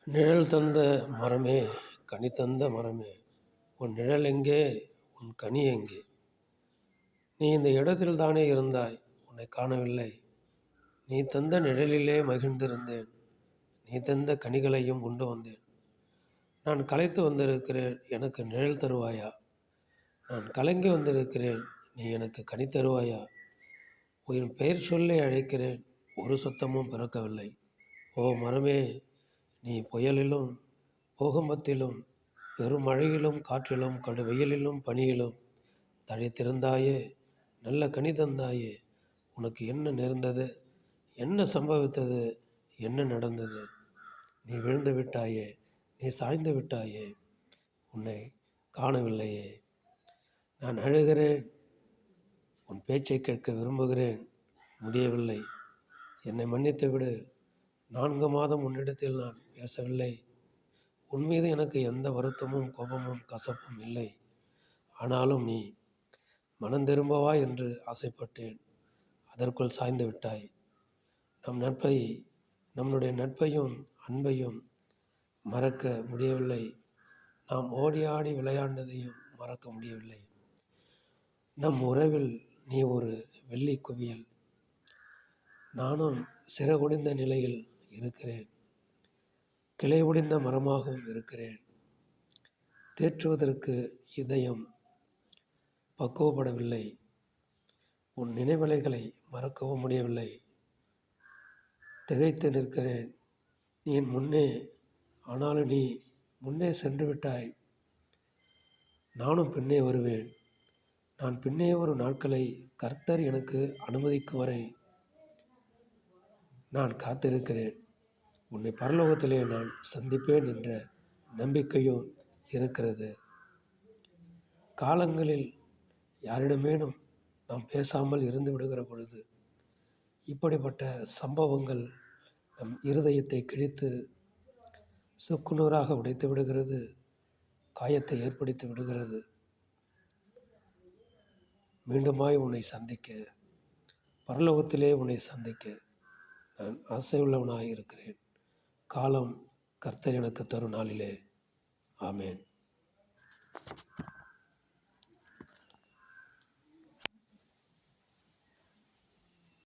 நிழல் தந்த மரமே, கனி தந்த மரமே, உன் நிழல் எங்கே, உன் கனி எங்கே? நீ இந்த இடத்தில் தானே இருந்தாய், உன்னை காணவில்லை. நீ தந்த நிழலிலே மகிழ்ந்திருந்தேன், நீ தந்த கனிகளையும் உண்டு வந்தேன். நான் களைத்து வந்திருக்கிறேன், எனக்கு நிழல் தருவாயா? நான் கலங்கி வந்திருக்கிறேன், நீ எனக்கு கனி தருவாயா? உன் பெயர் சொல்லி அழைக்கிறேன், ஒரு சத்தமும் பிறக்கவில்லை. ஓ மரமே, நீ புயலிலும் பூகம்பத்திலும் பெருமழையிலும் காற்றிலும் கடு வெயிலிலும் பனியிலும் தழைத்திருந்தாயே, நல்ல கனி தந்தாயே. உனக்கு என்ன நேர்ந்தது? என்ன சம்பவித்தது? என்ன நடந்தது? நீ விழுந்து விட்டாயே, நீ சாய்ந்து விட்டாயே, உன்னை காணவில்லையே. நான் அழுகிறேன், உன் பேச்சை கேட்க விரும்புகிறேன், முடியவில்லை. என்னை மன்னித்து விடு. 4 மாதம் உன்னிடத்தில் நான் பேசவில்லை. உன் மீது எனக்கு எந்த வருத்தமும் கோபமும் கசப்பும் இல்லை. ஆனாலும் நீ மனம் திரும்பவா என்று ஆசைப்பட்டேன், அதற்குள் சாய்ந்து விட்டாய். நம்முடைய நட்பையும் அன்பையும் மறக்க முடியவில்லை. நாம் ஓடி ஆடி விளையாண்டதையும் மறக்க முடியவில்லை. நம் உறவில் நீ ஒரு வெள்ளி குவியல், நானும் சிறகுடிந்த நிலையில் இருக்கிறேன், கிளை ஒடிந்த மரமாகவும் இருக்கிறேன். தேற்றுவதற்கு இதயம் பக்குவப்படவில்லை. உன் நினைவலைகளை மறக்கவும் முடியவில்லை. திகைத்து நிற்கிறேன் நீ என் முன்னே. ஆனாலும் நீ முன்னே சென்று விட்டாய், நானும் பின்னே வருவேன். நான் பின்னே வரும் நாட்களை கர்த்தர் எனக்கு அனுமதிக்கும் வரை நான் காத்திருக்கிறேன். உன்னை பரலோகத்திலே நான் சந்திப்பேன் என்ற நம்பிக்கையும் இருக்கிறது. காலங்களில் யாரிடமேனும் நாம் பேசாமல் இருந்து விடுகிற பொழுது இப்படிப்பட்ட சம்பவங்கள் நம் இருதயத்தை கிழித்து சுக்குநூறாக உடைத்து விடுகிறது, காயத்தை ஏற்படுத்தி விடுகிறது. மீண்டுமாய் உன்னை சந்திக்க, பரலோகத்திலே உன்னை சந்திக்க நான் ஆசையுள்ளவனாக இருக்கிறேன். காலம் கர்த்தர் எனக்கு தரும் நாளிலே. ஆமேன்.